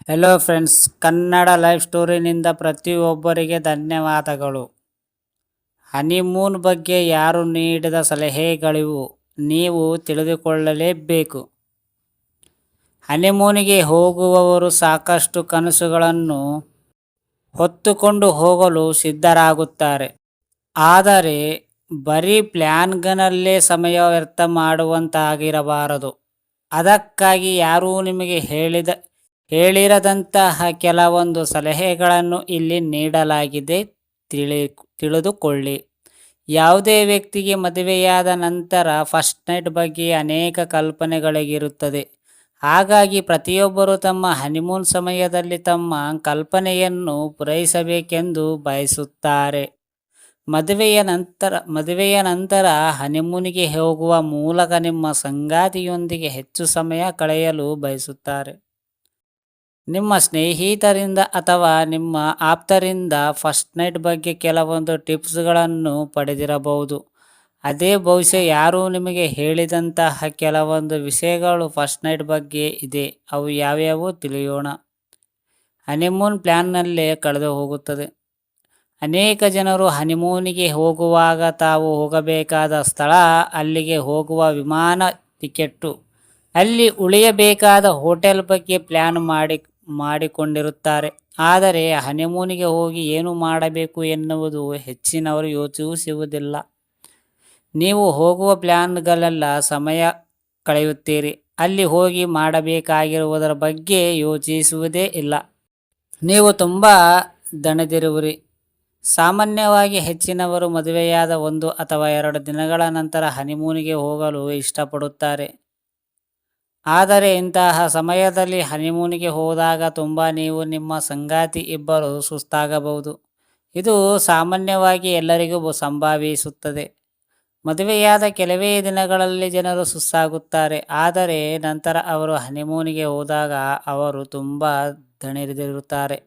Hello friends, Kannada life ಸ್ಟೋರಿನಿಂದ ಪ್ರತಿಯೊಬ್ಬರಿಗೆ ಧನ್ಯವಾದಗಳು. Honeymoon ಬಗ್ಗೆ ಯಾರು ನೀಡಿದ ಸಲಹೆಗಳಿವು ನೀವು ತಿಳಿದುಕೊಳ್ಳಲೇಬೇಕು. ಹನಿಮೂನಿಗೆ ಹೋಗುವವರು ಸಾಕಷ್ಟು ಕನಸುಗಳನ್ನು ಹೊತ್ತುಕೊಂಡು ಹೋಗಲು ಸಿದ್ಧರಾಗುತ್ತಾರೆ. ಆದರೆ ಬರೀ ಪ್ಲ್ಯಾನ್ಗಳಲ್ಲೇ ಸಮಯ ವ್ಯರ್ಥ ಮಾಡುವಂತಾಗಿರಬಾರದು. ಅದಕ್ಕಾಗಿ ಯಾರೂ ನಿಮಗೆ ಹೇಳಿರದಂತಹ ಕೆಲವೊಂದು ಸಲಹೆಗಳನ್ನು ಇಲ್ಲಿ ನೀಡಲಾಗಿದೆ, ತಿಳಿದುಕೊಳ್ಳಿ. ಯಾವುದೇ ವ್ಯಕ್ತಿಗೆ ಮದುವೆಯಾದ ನಂತರ ಫಸ್ಟ್ ನೈಟ್ ಬಗ್ಗೆ ಅನೇಕ ಕಲ್ಪನೆಗಳಿರುತ್ತದೆ. ಹಾಗಾಗಿ ಪ್ರತಿಯೊಬ್ಬರು ತಮ್ಮ ಹನಿಮೂನ್ ಸಮಯದಲ್ಲಿ ತಮ್ಮ ಕಲ್ಪನೆಯನ್ನು ಪೂರೈಸಬೇಕೆಂದು ಬಯಸುತ್ತಾರೆ. ಮದುವೆಯ ನಂತರ ಹನಿಮೂನಿಗೆ ಹೋಗುವ ಮೂಲಕ ನಿಮ್ಮ ಸಂಗಾತಿಯೊಂದಿಗೆ ಹೆಚ್ಚು ಸಮಯ ಕಳೆಯಲು ಬಯಸುತ್ತಾರೆ. ನಿಮ್ಮ ಸ್ನೇಹಿತರಿಂದ ಅಥವಾ ನಿಮ್ಮ ಆಪ್ತರಿಂದ ಫಸ್ಟ್ ನೈಟ್ ಬಗ್ಗೆ ಕೆಲವೊಂದು ಟಿಪ್ಸ್ಗಳನ್ನು ಪಡೆದಿರಬಹುದು. ಅದೇ ಬಹುಶಃ ಯಾರೂ ನಿಮಗೆ ಹೇಳಿದಂತಹ ಕೆಲವೊಂದು ವಿಷಯಗಳು ಫಸ್ಟ್ ನೈಟ್ ಬಗ್ಗೆ ಇದೆ. ಅವು ಯಾವ್ಯಾವು ತಿಳಿಯೋಣ. ಹನಿಮೂನ್ ಪ್ಲ್ಯಾನ್ನಲ್ಲೇ ಕಳೆದು ಹೋಗುತ್ತದೆ. ಅನೇಕ ಜನರು ಹನಿಮೂನಿಗೆ ಹೋಗುವಾಗ ತಾವು ಹೋಗಬೇಕಾದ ಸ್ಥಳ, ಅಲ್ಲಿಗೆ ಹೋಗುವ ವಿಮಾನ ಟಿಕೆಟ್ಟು, ಅಲ್ಲಿ ಉಳಿಯಬೇಕಾದ ಹೋಟೆಲ್ ಬಗ್ಗೆ ಪ್ಲ್ಯಾನ್ ಮಾಡಿಕೊಂಡಿರುತ್ತಾರೆ. ಆದರೆ ಹನಿಮೂನಿಗೆ ಹೋಗಿ ಏನು ಮಾಡಬೇಕು ಎನ್ನುವುದು ಹೆಚ್ಚಿನವರು ಯೋಚಿಸುವುದಿಲ್ಲ. ನೀವು ಹೋಗುವ ಪ್ಲ್ಯಾನ್ಗಳೆಲ್ಲ ಸಮಯ ಕಳೆಯುತ್ತೀರಿ. ಅಲ್ಲಿ ಹೋಗಿ ಮಾಡಬೇಕಾಗಿರುವುದರ ಬಗ್ಗೆ ಯೋಚಿಸುವುದೇ ಇಲ್ಲ. ನೀವು ತುಂಬ ದಣಿದಿರುವಿರಿ. ಸಾಮಾನ್ಯವಾಗಿ ಹೆಚ್ಚಿನವರು ಮದುವೆಯಾದ 1 ಅಥವಾ 2 ದಿನಗಳ ನಂತರ ಹನಿಮೂನಿಗೆ ಹೋಗಲು ಇಷ್ಟಪಡುತ್ತಾರೆ. ಆದರೆ ಇಂತಹ ಸಮಯದಲ್ಲಿ ಹನಿಮೂನಿಗೆ ಹೋದಾಗ ನೀವು ನಿಮ್ಮ ಸಂಗಾತಿ ಇಬ್ಬರು ಸುಸ್ತಾಗಬಹುದು. ಇದು ಸಾಮಾನ್ಯವಾಗಿ ಎಲ್ಲರಿಗೂ ಸಂಭವಿಸುತ್ತದೆ. ಮದುವೆಯಾದ ಕೆಲವೇ ದಿನಗಳಲ್ಲಿ ಜನರು ಸುಸ್ತಾಗುತ್ತಾರೆ. ಆದರೆ ನಂತರ ಅವರು ಹನಿಮೂನಿಗೆ ಹೋದಾಗ ಅವರು ತುಂಬ ದಣಿದಿರುತ್ತಾರೆ.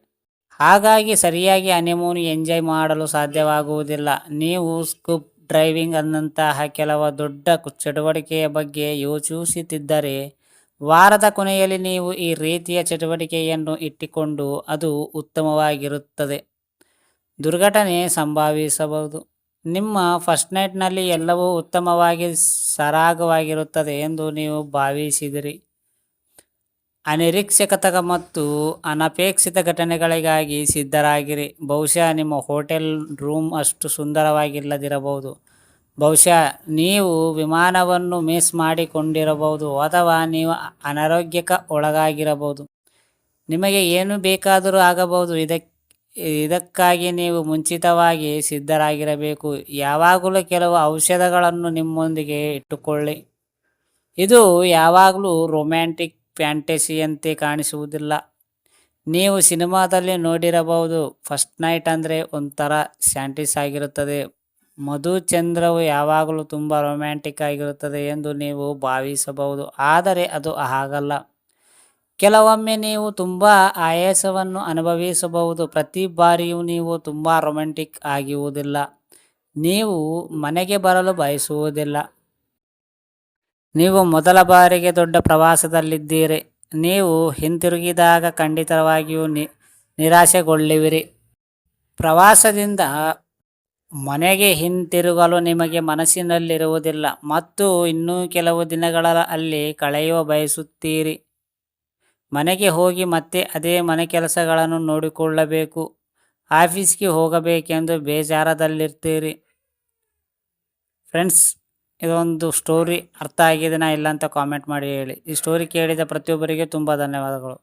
ಹಾಗಾಗಿ ಸರಿಯಾಗಿ ಹನಿಮೂನ್ ಎಂಜಾಯ್ ಮಾಡಲು ಸಾಧ್ಯವಾಗುವುದಿಲ್ಲ. ನೀವು ಸ್ಕೂಬ್ ಡ್ರೈವಿಂಗ್ ಅನ್ನಂತಹ ಕೆಲವು ದೊಡ್ಡ ಚಟುವಟಿಕೆಯ ಬಗ್ಗೆ ಯೋಚಿಸುತ್ತಿದ್ದರೆ, ವಾರದ ಕೊನೆಯಲ್ಲಿ ನೀವು ಈ ರೀತಿಯ ಚಟುವಟಿಕೆಯನ್ನು ಇಟ್ಟುಕೊಂಡು ಅದು ಉತ್ತಮವಾಗಿರುತ್ತದೆ. ದುರ್ಘಟನೆ ಸಂಭವಿಸಬಹುದು. ನಿಮ್ಮ ಫಸ್ಟ್ ನೈಟ್ನಲ್ಲಿ ಎಲ್ಲವೂ ಉತ್ತಮವಾಗಿ ಸರಾಗವಾಗಿರುತ್ತದೆ ಎಂದು ನೀವು ಭಾವಿಸಿದಿರಿ. ಅನಿರೀಕ್ಷಿತ ಮತ್ತು ಅನಪೇಕ್ಷಿತ ಘಟನೆಗಳಿಗಾಗಿ ಸಿದ್ಧರಾಗಿರಿ. ಬಹುಶಃ ನಿಮ್ಮ ಹೋಟೆಲ್ ರೂಮ್ ಅಷ್ಟು ಸುಂದರವಾಗಿಲ್ಲದಿರಬಹುದು. ಬಹುಶಃ ನೀವು ವಿಮಾನವನ್ನು ಮಿಸ್ ಮಾಡಿಕೊಂಡಿರಬಹುದು ಅಥವಾ ನೀವು ಅನಾರೋಗ್ಯಕ್ಕೆ ಒಳಗಾಗಿರಬಹುದು. ನಿಮಗೆ ಏನು ಬೇಕಾದರೂ ಆಗಬಹುದು. ಇದಕ್ಕಾಗಿ ನೀವು ಮುಂಚಿತವಾಗಿ ಸಿದ್ಧರಾಗಿರಬೇಕು. ಯಾವಾಗಲೂ ಕೆಲವು ಔಷಧಗಳನ್ನು ನಿಮ್ಮೊಂದಿಗೆ ಇಟ್ಟುಕೊಳ್ಳಿ. ಇದು ಯಾವಾಗಲೂ ರೊಮ್ಯಾಂಟಿಕ್ ಫ್ಯಾಂಟಸಿಯಂತೆ ಕಾಣಿಸುವುದಿಲ್ಲ. ನೀವು ಸಿನಿಮಾದಲ್ಲಿ ನೋಡಿರಬಹುದು, ಫಸ್ಟ್ ನೈಟ್ ಅಂದರೆ ಒಂಥರ ಸ್ಯಾಂಟಿಸ್ ಆಗಿರುತ್ತದೆ. ಮಧುಚಂದ್ರವು ಯಾವಾಗಲೂ ತುಂಬ ರೊಮ್ಯಾಂಟಿಕ್ ಆಗಿರುತ್ತದೆ ಎಂದು ನೀವು ಭಾವಿಸಬಹುದು. ಆದರೆ ಅದು ಹಾಗಲ್ಲ. ಕೆಲವೊಮ್ಮೆ ನೀವು ತುಂಬ ಆಯಾಸವನ್ನು ಅನುಭವಿಸಬಹುದು. ಪ್ರತಿ ಬಾರಿಯೂ ನೀವು ತುಂಬ ರೊಮ್ಯಾಂಟಿಕ್ ಆಗುವುದಿಲ್ಲ. ನೀವು ಮನೆಗೆ ಬರಲು ಬಯಸುವುದಿಲ್ಲ. ನೀವು ಮೊದಲ ಬಾರಿಗೆ ದೊಡ್ಡ ಪ್ರವಾಸದಲ್ಲಿದ್ದೀರಿ. ನೀವು ಹಿಂತಿರುಗಿದಾಗ ಖಂಡಿತವಾಗಿಯೂ ನಿರಾಶೆಗೊಳ್ಳುವಿರಿ. ಪ್ರವಾಸದಿಂದ ಮನೆಗೆ ಹಿಂತಿರುಗಲು ನಿಮಗೆ ಮನಸ್ಸಿನಲ್ಲಿರುವುದಿಲ್ಲ ಮತ್ತು ಇನ್ನೂ ಕೆಲವು ದಿನಗಳ ಅಲ್ಲಿ ಕಳೆಯುವ ಬಯಸುತ್ತೀರಿ. ಮನೆಗೆ ಹೋಗಿ ಮತ್ತೆ ಅದೇ ಮನೆ ಕೆಲಸಗಳನ್ನು ನೋಡಿಕೊಳ್ಳಬೇಕು. ಆಫೀಸ್ಗೆ ಹೋಗಬೇಕೆಂದು ಬೇಜಾರದಲ್ಲಿರ್ತೀರಿ. ಫ್ರೆಂಡ್ಸ್, ಇದೊಂದು ಸ್ಟೋರಿ ಅರ್ಥ ಆಗಿದೆನಾ ಇಲ್ಲ ಅಂತ ಕಾಮೆಂಟ್ ಮಾಡಿ ಹೇಳಿ. ಈ ಸ್ಟೋರಿ ಕೇಳಿದ ಪ್ರತಿಯೊಬ್ಬರಿಗೆ ತುಂಬ ಧನ್ಯವಾದಗಳು.